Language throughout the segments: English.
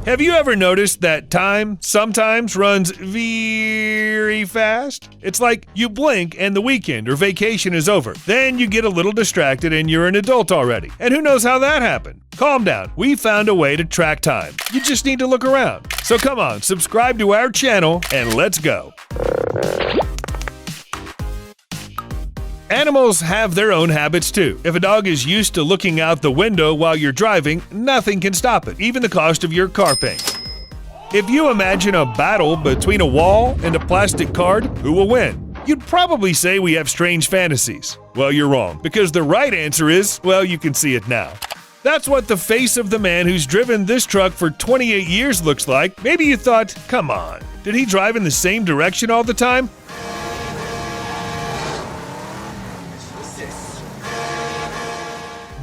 Have you ever noticed that time sometimes runs very fast? It's like you blink and the weekend or vacation is over. Then you get a little distracted and you're an adult already. And who knows how that happened? Calm down. We found a way to track time. You just need to look around. So come on, subscribe to our channel and let's go. Animals have their own habits too. If a dog is used to looking out the window while you're driving, nothing can stop it, even the cost of your car paint. If you imagine a battle between a wall and a plastic card, who will win? You'd probably say we have strange fantasies. Well, you're wrong, because the right answer is, well, you can see it now. That's what the face of the man who's driven this truck for 28 years looks like. Maybe you thought, come on, did he drive in the same direction all the time?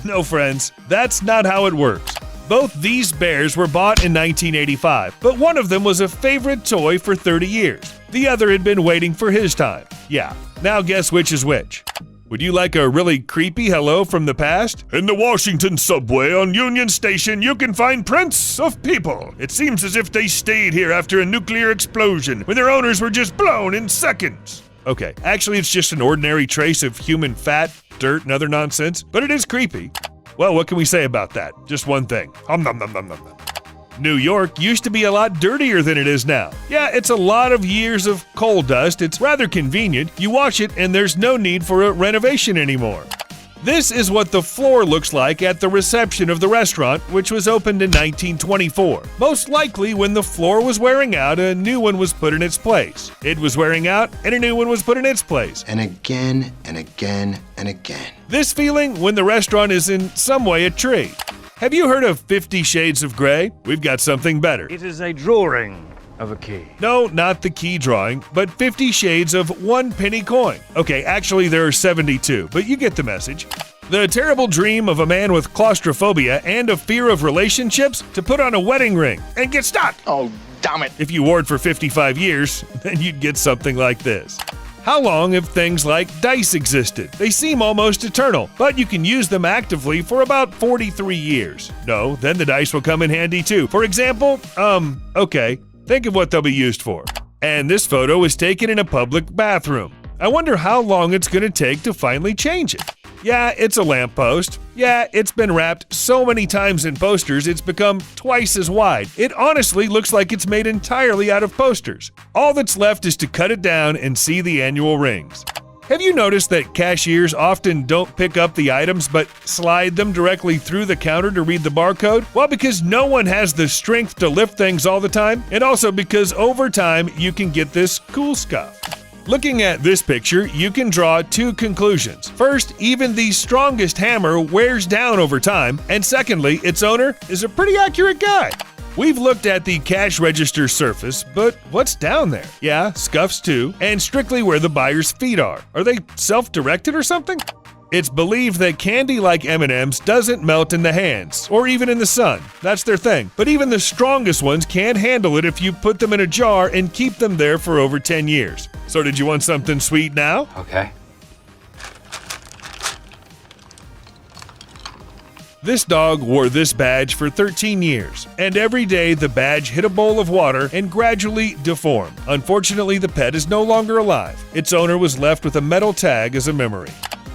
No, friends, that's not how it works. Both these bears were bought in 1985, but one of them was a favorite toy for 30 years. The other had been waiting for his time. Yeah, now guess which is which. Would you like a really creepy hello from the past? In the Washington subway on Union Station, you can find prints of people. It seems as if they stayed here after a nuclear explosion, when their owners were just blown in seconds. Okay, actually it's just an ordinary trace of human fat, dirt, and other nonsense, but it is creepy. Well, what can we say about that? Just one thing. New York used to be a lot dirtier than it is now. Yeah, it's a lot of years of coal dust. It's rather convenient. You wash it and there's no need for a renovation anymore. This is what the floor looks like at the reception of the restaurant, which was opened in 1924. Most likely when the floor was wearing out, a new one was put in its place. It was wearing out, and a new one was put in its place. And again, and again, and again. This feeling when the restaurant is in some way a tree. Have you heard of 50 Shades of Grey? We've got something better. It is a drawing of a key. No, not the key drawing, but 50 shades of 1 penny coin. Okay, actually there are 72, but you get the message. The terrible dream of a man with claustrophobia and a fear of relationships to put on a wedding ring and get stuck. Oh, damn it. If you wore it for 55 years, then you'd get something like this. How long have things like dice existed? They seem almost eternal, but you can use them actively for about 43 years. No, then the dice will come in handy too. For example, okay, think of what they'll be used for. And this photo was taken in a public bathroom. I wonder how long it's going to take to finally change it. Yeah, it's a lamppost. Yeah, it's been wrapped so many times in posters it's become twice as wide. It honestly looks like it's made entirely out of posters. All that's left is to cut it down and see the annual rings. Have you noticed that cashiers often don't pick up the items but slide them directly through the counter to read the barcode? Well, because no one has the strength to lift things all the time, and also because over time you can get this cool stuff. Looking at this picture, you can draw two conclusions. First, even the strongest hammer wears down over time, and secondly, its owner is a pretty accurate guy. We've looked at the cash register surface, but what's down there? Yeah, scuffs too, and strictly where the buyer's feet are. Are they self-directed or something? It's believed that candy like M&Ms doesn't melt in the hands, or even in the sun. That's their thing. But even the strongest ones can't handle it if you put them in a jar and keep them there for over 10 years. So did you want something sweet now? Okay. This dog wore this badge for 13 years, and every day the badge hit a bowl of water and gradually deformed. Unfortunately, the pet is no longer alive. Its owner was left with a metal tag as a memory.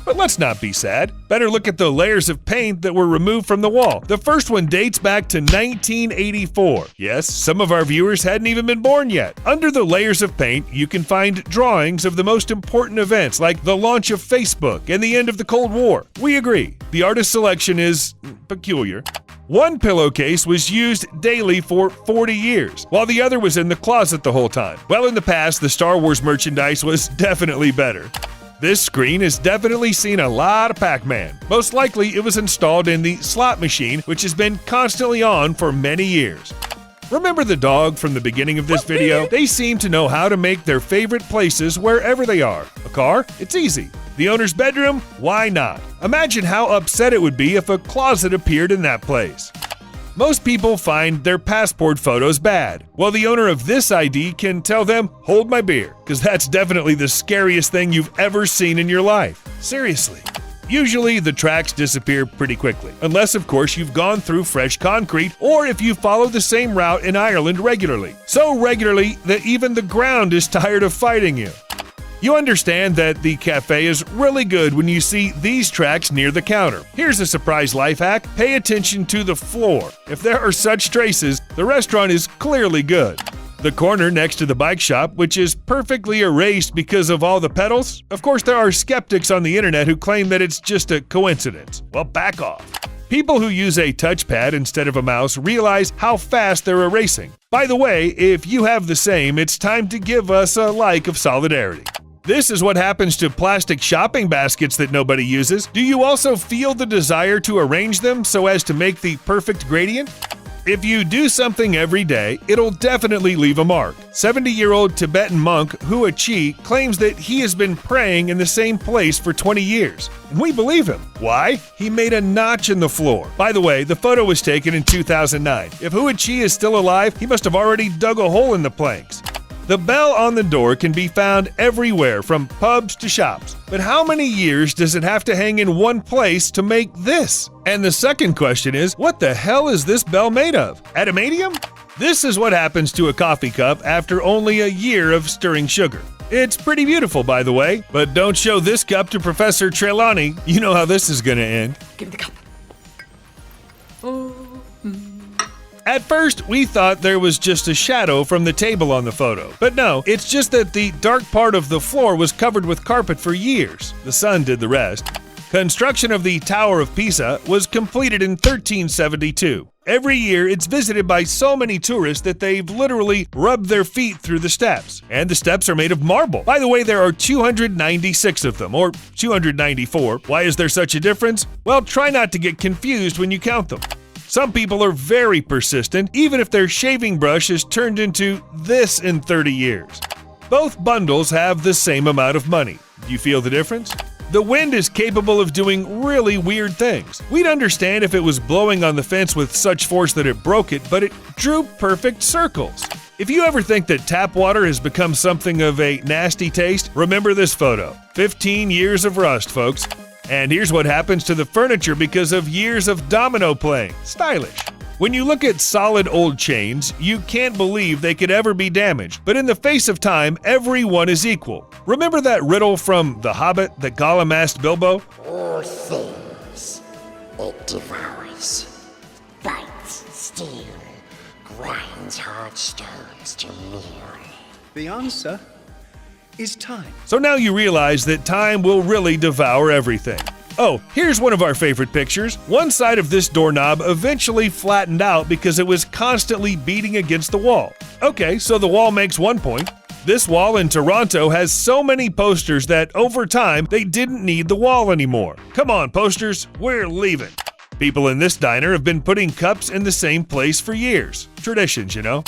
But let's not be sad. Better look at the layers of paint that were removed from the wall. The first one dates back to 1984. Yes, some of our viewers hadn't even been born yet. Under the layers of paint, you can find drawings of the most important events like the launch of Facebook and the end of the Cold War. We agree. The artist selection is peculiar. One pillowcase was used daily for 40 years, while the other was in the closet the whole time. Well, in the past, the Star Wars merchandise was definitely better. This screen has definitely seen a lot of Pac-Man. Most likely it was installed in the slot machine, which has been constantly on for many years. Remember the dog from the beginning of this video? They seem to know how to make their favorite places wherever they are. A car? It's easy. The owner's bedroom? Why not? Imagine how upset it would be if a closet appeared in that place. Most people find their passport photos bad, while the owner of this ID can tell them, hold my beer, because that's definitely the scariest thing you've ever seen in your life. Seriously. Usually, the tracks disappear pretty quickly, unless of course you've gone through fresh concrete or if you follow the same route in Ireland regularly. So regularly that even the ground is tired of fighting you. You understand that the cafe is really good when you see these tracks near the counter. Here's a surprise life hack. Pay attention to the floor. If there are such traces, the restaurant is clearly good. The corner next to the bike shop, which is perfectly erased because of all the pedals. Of course, there are skeptics on the internet who claim that it's just a coincidence. Well, back off. People who use a touchpad instead of a mouse realize how fast they're erasing. By the way, if you have the same, it's time to give us a like of solidarity. This is what happens to plastic shopping baskets that nobody uses. Do you also feel the desire to arrange them so as to make the perfect gradient? If you do something every day, it'll definitely leave a mark. 70-year-old Tibetan monk Hua Chi claims that he has been praying in the same place for 20 years. And we believe him. Why? He made a notch in the floor. By the way, the photo was taken in 2009. If Hua Chi is still alive, he must have already dug a hole in the planks. The bell on the door can be found everywhere, from pubs to shops. But how many years does it have to hang in one place to make this? And the second question is, what the hell is this bell made of? Adamantium? This is what happens to a coffee cup after only a year of stirring sugar. It's pretty beautiful, by the way, but don't show this cup to Professor Trelawney. You know how this is gonna end. Give me the cup. At first, we thought there was just a shadow from the table on the photo. But no, it's just that the dark part of the floor was covered with carpet for years. The sun did the rest. Construction of the Tower of Pisa was completed in 1372. Every year, it's visited by so many tourists that they've literally rubbed their feet through the steps. And the steps are made of marble. By the way, there are 296 of them, or 294. Why is there such a difference? Well, try not to get confused when you count them. Some people are very persistent, even if their shaving brush has turned into this in 30 years. Both bundles have the same amount of money. Do you feel the difference? The wind is capable of doing really weird things. We'd understand if it was blowing on the fence with such force that it broke it, but it drew perfect circles. If you ever think that tap water has become something of a nasty taste, remember this photo. 15 years of rust, folks. And here's what happens to the furniture because of years of domino playing. Stylish. When you look at solid old chains, you can't believe they could ever be damaged. But in the face of time, everyone is equal. Remember that riddle from The Hobbit that Gollum asked Bilbo? All things it devours, bites, steals, grinds hard stones to meal. The answer is time. So now you realize that time will really devour everything. Oh, here's one of our favorite pictures. One side of this doorknob eventually flattened out because it was constantly beating against the wall. Okay, so the wall makes one point. This wall in Toronto has so many posters that over time they didn't need the wall anymore. Come on, posters, we're leaving. People in this diner have been putting cups in the same place for years. Traditions, you know.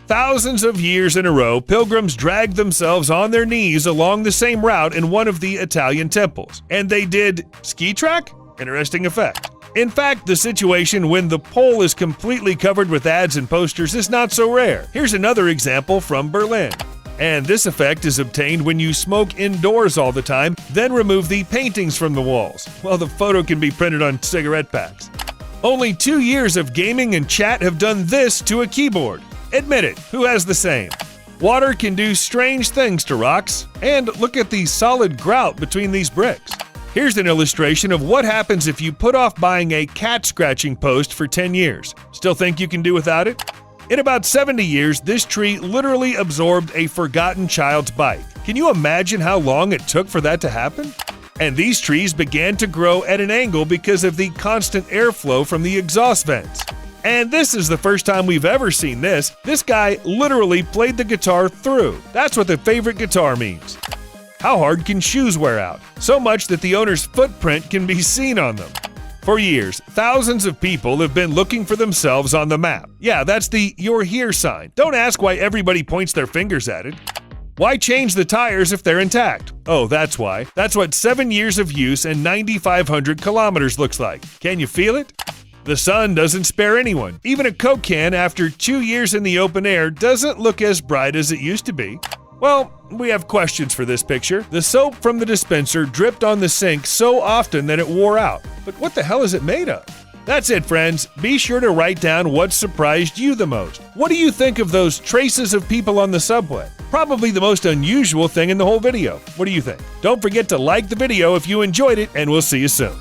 Thousands of years in a row, pilgrims dragged themselves on their knees along the same route in one of the Italian temples. And they did ski track? Interesting effect. In fact, the situation when the pole is completely covered with ads and posters is not so rare. Here's another example from Berlin. And this effect is obtained when you smoke indoors all the time, then remove the paintings from the walls. Well, the photo can be printed on cigarette packs. Only 2 years of gaming and chat have done this to a keyboard. Admit it, who has the same? Water can do strange things to rocks, and look at the solid grout between these bricks. Here's an illustration of what happens if you put off buying a cat scratching post for 10 years. Still think you can do without it? In about 70 years, this tree literally absorbed a forgotten child's bike. Can you imagine how long it took for that to happen? And these trees began to grow at an angle because of the constant airflow from the exhaust vents. And this is the first time we've ever seen this. This guy literally played the guitar through. That's what the favorite guitar means. How hard can shoes wear out? So much that the owner's footprint can be seen on them. For years, thousands of people have been looking for themselves on the map. Yeah, that's the "you're here" sign. Don't ask why everybody points their fingers at it. Why change the tires if they're intact? Oh, that's why. That's what 7 years of use and 9,500 kilometers looks like. Can you feel it? The sun doesn't spare anyone. Even a Coke can after 2 years in the open air doesn't look as bright as it used to be. Well, we have questions for this picture. The soap from the dispenser dripped on the sink so often that it wore out. But what the hell is it made of? That's it, friends. Be sure to write down what surprised you the most. What do you think of those traces of people on the subway? Probably the most unusual thing in the whole video. What do you think? Don't forget to like the video if you enjoyed it, and we'll see you soon.